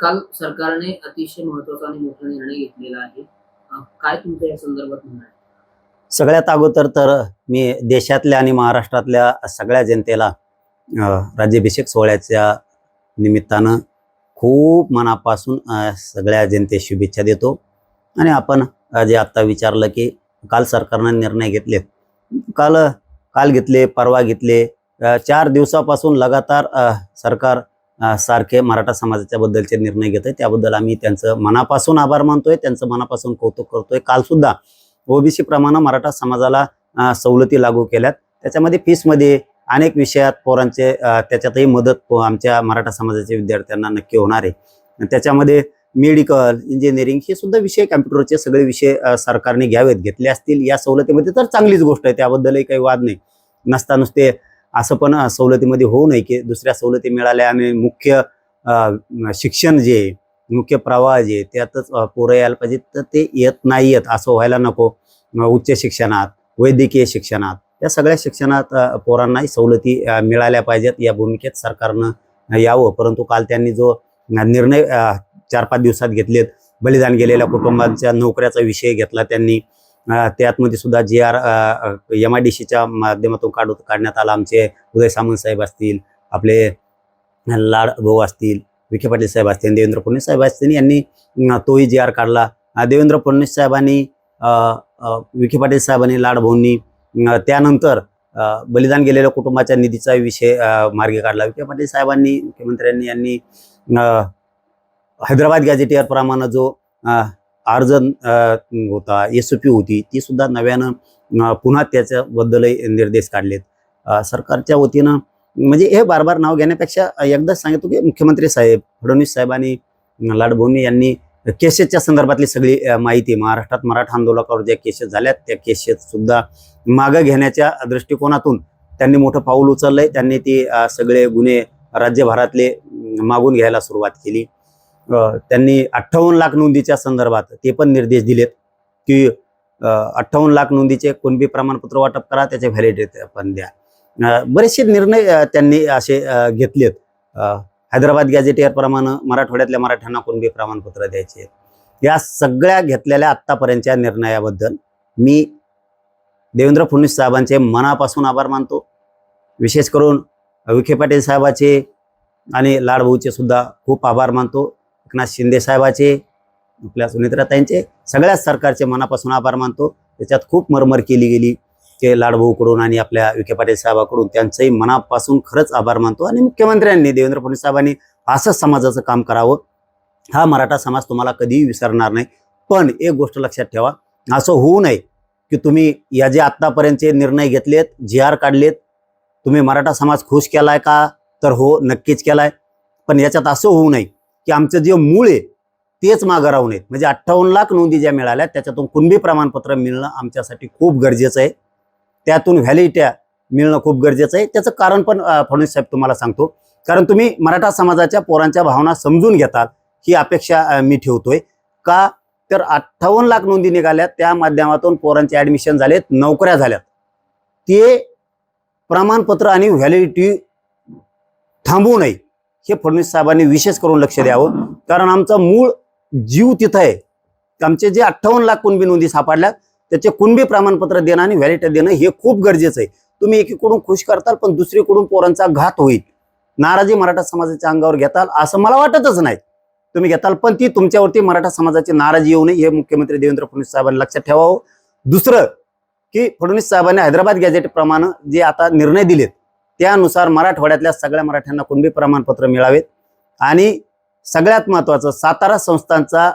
काल सरकारने अतिशय महत्त्वाचा आणि मोठा निर्णय घेतलेला आहे. काय तुमचं या संदर्भात म्हणणं आहे? सगळ्यात अगोदर तर मी देशातल्या आणि महाराष्ट्रातल्या सगळ्या जनतेला राज्याभिषेक सोहळ्याच्या निमित्तानं खूप मनापासून सगळ्या जनतेस शुभेच्छा देतो. आणि आपण जे आत्ता विचारलं की काल सरकारनं निर्णय घेतले, काल काल घेतले, परवा घेतले, 4 दिवसापासून लगातार सरकार सारखे मराठा समाजाच्या बद्दलचे निर्णय घेत आहे. त्याबद्दल आम्ही त्यांचं मनापासून आभार मानतोय, त्यांचं मनापासून कौतुक करतोय. कालसुद्धा ओबीसी प्रमाणे मराठा समाजाला सवलती लागू केल्यात. त्याच्यामध्ये फीसमध्ये अनेक विषयात पोरांचे त्याच्यातही मदत आमच्या मराठा समाजाच्या विद्यार्थ्यांना नक्की होणार आहे. त्याच्यामध्ये मेडिकल, इंजिनिअरिंग हे सुद्धा विषय, कम्प्युटरचे सगळे विषय सरकारने घेतले असतील या सवलतीमध्ये तर चांगलीच गोष्ट आहे, त्याबद्दलही काही वाद नाही. नसता नुसते असं पण सवलतीमध्ये होऊ नये की दुसऱ्या सवलती मिळाल्या आणि मुख्य शिक्षण जे मुख्य प्रवाह जे त्यातच पोरं यायला पाहिजे, तर ते येत नाही येत असं व्हायला नको. उच्च शिक्षणात, वैद्यकीय शिक्षणात, या सगळ्या शिक्षणात पोरांनाही सवलती मिळाल्या पाहिजेत, या भूमिकेत सरकारनं यावं. परंतु काल त्यांनी जो निर्णय 4-5 दिवसात घेतलेत, बलिदान गेलेल्या कुटुंबांच्या नोकऱ्याचा विषय घेतला त्यांनी. त्यातमध्ये सुद्धा GR MIDCच्या माध्यमातून काढण्यात आला. आमचे उदय सामंत साहेब असतील, आपले लाड भाऊ असतील, विखे पाटील साहेब असतील, देवेंद्र फडणवीस साहेब असतील, यांनी तोही GR काढला. देवेंद्र फडणवीस साहेबांनी, विखे पाटील साहेबांनी, लाड भाऊंनी त्यानंतर बलिदान गेलेल्या कुटुंबाच्या निधीचा विषय मार्गी काढला. विखे पाटील साहेबांनी, मुख्यमंत्र्यांनी यांनी हैदराबाद गॅझेटियर प्रमाणे जो अर्ज होता, SOP होती, ती सुद्धा नव्यानं पुन्हा त्याच्याबद्दलही निर्देश काढलेत सरकारच्या वतीनं. म्हणजे हे बार नाव घेण्यापेक्षा एकदाच सांगतो की मुख्यमंत्री साहेब, फडणवीस साहेबांनी, लाडभाऊंनी यांनी केसेसच्या संदर्भातली सगळी माहिती, महाराष्ट्रात मराठा आंदोलकावर ज्या केसेस झाल्यात त्या केसेस सुद्धा मागं घेण्याच्या दृष्टिकोनातून त्यांनी मोठं पाऊल उचललंय. त्यांनी ते सगळे गुन्हे राज्यभरातले मागून घ्यायला सुरुवात केली. त्यांनी 58 लाख नोंदीच्या संदर्भात ते पण निर्देश दिलेत की 58 लाख नोंदीचे कुणबी प्रमाणपत्र वाटप करा, त्याचे व्हॅलिडिटी पण द्या. बरेचसे निर्णय त्यांनी असे घेतलेत. हैदराबाद गॅझेटियर प्रमाणे मराठवाड्यातल्या मराठ्यांना कुणबी प्रमाणपत्र द्यायचे. या सगळ्या घेतलेल्या आत्तापर्यंतच्या निर्णयाबद्दल मी देवेंद्र फडणवीस साहेबांचे मनापासून आभार मानतो. विशेष करून विखे पाटील साहेबाचे आणि लाडभाऊचे सुद्धा खूप आभार मानतो. एकनाथ शिंदे साहेबाचे, आपल्या सुनेत्राताईंचे, सगळ्याच सरकारचे मनापासून आभार मानतो. त्याच्यात खूप मरमर केली गेली ते लाडभाऊकडून आणि आपल्या विखे पाटील साहेबाकडून, त्यांचंही मनापासून खरंच आभार मानतो. आणि मुख्यमंत्र्यांनी, देवेंद्र फडणवीस साहेबांनी असंच समाजाचं काम करावं. हा मराठा समाज तुम्हाला कधीही विसरणार नाही. पण एक गोष्ट लक्षात ठेवा, असं होऊ नये की तुम्ही या जे आत्तापर्यंतचे निर्णय घेतलेत, GR काढलेत, तुम्ही मराठा समाज खुश केलाय का? तर हो, नक्कीच केलाय. पण याच्यात असं होऊ नये की आमचं जे मूळ आहे तेच मागं राहू नयेत. म्हणजे 58 लाख नोंदी ज्या मिळाल्या त्याच्यातून कुणबी प्रमाणपत्र मिळणं आमच्यासाठी खूप गरजेचं आहे. त्यातून व्हॅलिडिट्या मिळणं खूप गरजेचं आहे. त्याचं कारण पण फडणवीस साहेब तुम्हाला सांगतो. कारण तुम्ही मराठा समाजाच्या पोरांच्या भावना समजून घेताल ही अपेक्षा मी ठेवतोय. का तर 58 लाख नोंदी निघाल्यात, त्या माध्यमातून पोरांचे ॲडमिशन झालेत, नोकऱ्या झाल्यात. ते प्रमाणपत्र आणि व्हॅलिडिटी थांबवू नये हे फडणवीस साहेबांनी विशेष करून लक्ष द्यावं. कारण आमचा मूळ जीव तिथं आहे. आमचे जे 58 लाख कुणबी नोंदी सापडल्या त्याचे कुणबी प्रमाणपत्र देणं आणि व्हॅलिडिटी देणं हे खूप गरजेचं आहे. तुम्ही एकीकडून खुश करताल पण दुसरीकडून पोरांचा घात होईल. नाराजी मराठा समाजाच्या अंगावर घेताल असं मला वाटतच नाही. तुम्ही घेताल पण ती तुमच्यावरती मराठा समाजाची नाराजी येऊ नये हे मुख्यमंत्री देवेंद्र फडणवीस साहेबांनी लक्षात ठेवावं. दुसरं की फडणवीस साहेबांनी हैदराबाद गॅझेट प्रमाणे जे आता निर्णय दिलेत त्यानुसार मराठवाड्यातल्या सगळ्या मराठ्यांना कुणबी प्रमाणपत्र मिळावेत. आणि सगळ्यात महत्त्वाचं, सातारा संस्थानचा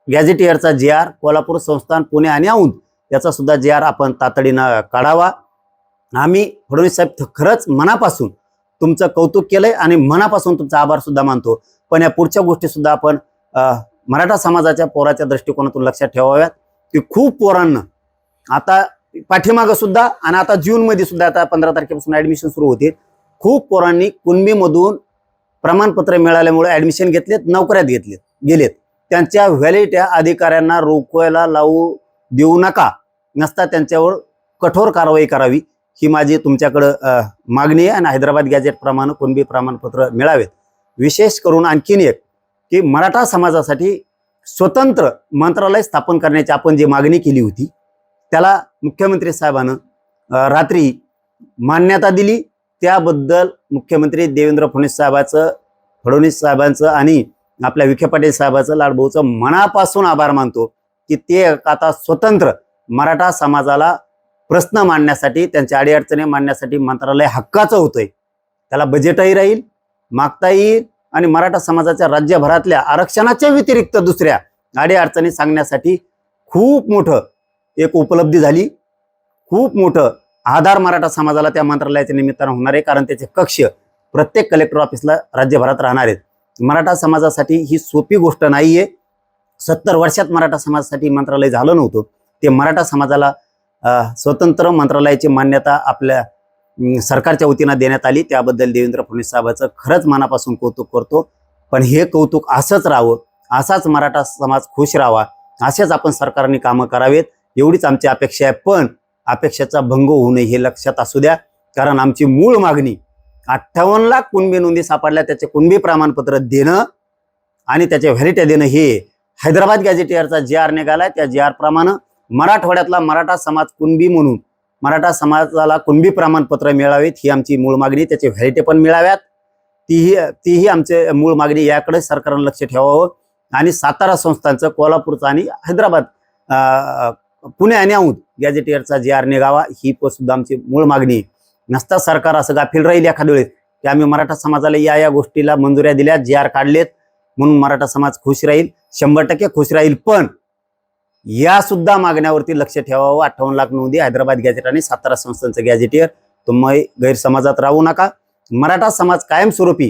गॅझेटियरचा GR, कोल्हापूर संस्थान, पुणे आणि औंध याचा सुद्धा GR आपण तातडीनं काढावा. आम्ही फडणवीस साहेब खरंच मनापासून तुमचं कौतुक केलंय आणि मनापासून तुमचा आभार सुद्धा मानतो. पण या पुढच्या गोष्टी सुद्धा आपण मराठा समाजाच्या पोराच्या दृष्टिकोनातून लक्षात ठेवाव्यात की खूप पोरांना आता पाठीमागं सुद्धा आणि आता जूनमध्ये सुद्धा, आता 15 तारखेपासून ॲडमिशन सुरू होते, खूप पोरांनी कुणबीमधून प्रमाणपत्र मिळाल्यामुळे ॲडमिशन घेतलेत, नोकऱ्यात गेलेत. त्यांच्या व्हॅलिडिट्या अधिकाऱ्यांना रोखवायला लावू देऊ नका, नसता त्यांच्यावर कठोर कारवाई करावी ही माझी तुमच्याकडं मागणी आहे. आणि हैदराबाद गॅझेट प्रमाणे कुणबी प्रमाणपत्र मिळावेत. विशेष करून आणखीन एक की मराठा समाजासाठी स्वतंत्र मंत्रालय स्थापन करण्याची आपण जी मागणी केली होती त्याला मुख्यमंत्री साहेबांनं रात्री मान्यता दिली. त्याबद्दल मुख्यमंत्री देवेंद्र फडणवीस साहेबांचं आणि आपल्या विखे पाटील साहेबांचं, लाडभाऊचं मनापासून आभार मानतो की ते आता स्वतंत्र मराठा समाजाला प्रश्न मांडण्यासाठी, त्यांच्या अडीअडचणी मांडण्यासाठी मंत्रालय हक्काचं होतंय. त्याला बजेटही राहील, मागता येईल आणि मराठा समाजाच्या राज्यभरातल्या आरक्षणाच्या व्यतिरिक्त दुसऱ्या अडीअडचणी सांगण्यासाठी खूप मोठं एक उपलब्धी झाली. खूप मोठं आधार मराठा समाजाला त्या मंत्रालयाच्या निमित्तानं होणार आहे, कारण त्याचे कक्ष प्रत्येक कलेक्टर ऑफिसला राज्यभरात राहणार आहेत. मराठा समाजासाठी ही सोपी गोष्ट नाहीये. 70 वर्षात मराठा समाजासाठी मंत्रालय झालं नव्हतं. ते मराठा समाजाला स्वतंत्र मंत्रालयाची मान्यता आपल्या सरकारच्या वतीनं देण्यात आली. त्याबद्दल देवेंद्र फडणवीस साहेबांचं खरंच मनापासून कौतुक करतो. पण हे कौतुक असंच राहावं, असाच मराठा समाज खुश राहावा, असेच आपण सरकारने कामं करावेत, एवढीच आमची अपेक्षा आहे. पण अपेक्षेचा भंग होऊ नये हे लक्षात असू द्या, कारण आमची मूळ मागणी 58 लाख कुणबी नोंदी सापडल्या, त्याचे कुणबी प्रमाणपत्र देणं आणि त्याचे व्हॅलिटी देणं, हे हैदराबाद गॅझेटियरचा GR निघालाय. त्या GR प्रमाणे मराठवाड्यातला मराठा समाज कुणबी म्हणून मराठा समाजाला कुणबी प्रमाणपत्र मिळावेत ही आमची मूळ मागणी. त्याचे व्हॅलिटी पण मिळाव्यात, तीही आमची मूळ मागणी. याकडे सरकारनं लक्ष ठेवावं आणि सातारा संस्थांचं, कोल्हापूरचं आणि हैदराबाद, पुणे आणि औंध गॅझेटियरचा GR निघावा ही सुद्धा आमची मूळ मागणी. नसता सरकार असं गाफील राहील एखाद्या वेळेस की आम्ही मराठा समाजाला या गोष्टीला मंजुऱ्या दिल्या, GR काढलेत म्हणून मराठा समाज खुश राहील, 100% खुश राहील. पण या सुद्धा मागण्यावरती लक्ष ठेवावं. 58 लाख नोंदी, हैदराबाद गॅझेट आणि सातारा संस्थांचं गॅझेटियर, तुम्ही गैरसमाजात राहू नका. मराठा समाज कायमस्वरूपी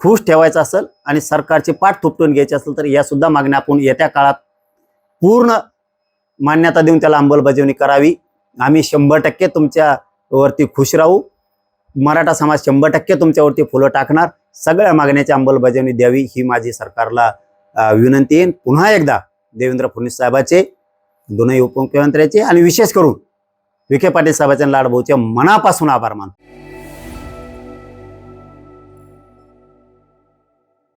खुश ठेवायचा असेल आणि सरकारची पाठ थोपटून घ्यायची असेल तर या सुद्धा मागण्या आपण येत्या काळात पूर्ण मान्यता देऊन त्याला अंमलबजावणी करावी. आम्ही 100% तुमच्यावरती खुश राहू. मराठा समाज 100% तुमच्यावरती फुलं टाकणार. सगळ्या मागण्याची अंमलबजावणी द्यावी ही माझी सरकारला विनंती आहे. पुन्हा एकदा देवेंद्र फडणवीस साहेबाचे, दोन्ही उपमुख्यमंत्र्याचे आणि विशेष करून विखे पाटील साहेबांच्या, लाडभाऊचे मनापासून आभार मानतो.